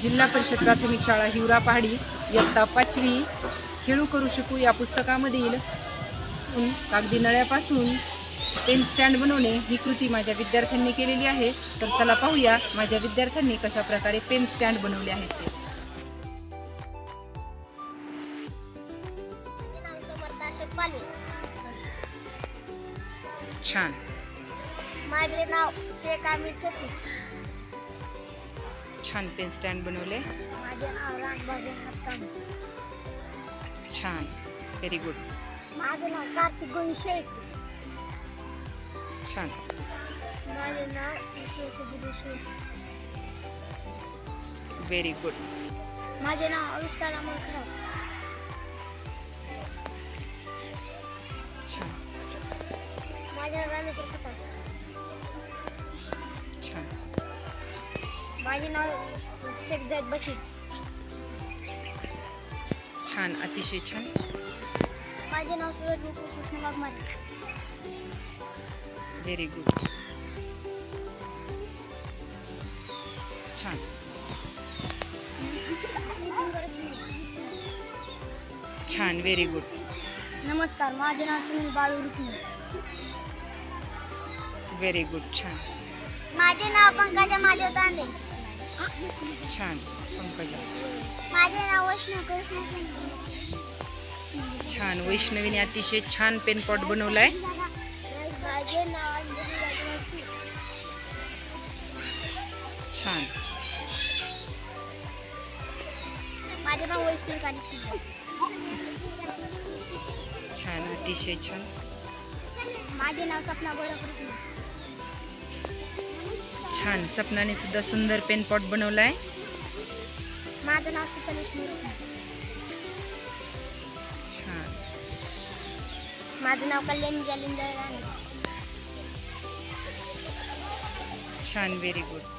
जिल्हा परिषद प्राथमिक शाळा हिवरा पहाडी इयत्ता 5वी खेळू करू शकू या पुस्तकामधील कागदी नळ्यापासून पेन स्टँड बनवणे ही कृती माझ्या विद्यार्थ्यांनी केलेली आहे। तर चला पाहूया माझ्या विद्यार्थ्यांनी कशा प्रकारे पेन स्टँड बनवले आहेत ते। छान। माझे नाव शेख आमिर शफी। छान पेन स्टँड बनवले। माझे नाव रामबाजे हक्काम। छान, व्हेरी गुड। माझे नाव कार्तिक गोविंद शेख। छान। माझे नाव ईश्वर। Very good. माझे नाव आविष्कार अमोल खराब। छान। माझे नाव रामेश्वर खताळ। छान। माझे नाव शेख जैद बशीर। छान, अतिशय छान। माझे नाव सूरज मुकुल कृष्ण वाघमारे। Very good. छान। छान, व्हेरी गुड। नमस्कार, माझे नाव सुनील बाळू रुक्मिणी। Very good. छान। माझे नाव पंकजा महादेव तांदे। छान, पंकजा। माझे नाव वैष्णव कृष्ण सिंग। छान, वैष्णवीने अतिशय छान पेन पॉट बनवलाय। माझे नाव अंजली राजवंशी। छान। माझे नाव वैष्णव कानिक सिंग। छान, अतिशय छान। माझे नाव सपना गोरखपुरे। छान, सपनाने सुद्धा सुंदर पेन पॉट बनवलाय। माझे नाव शीतलेश मुरुम। छान। माझे नाव कल्याणी जालिंदर राणे। छान, व्हेरी गुड।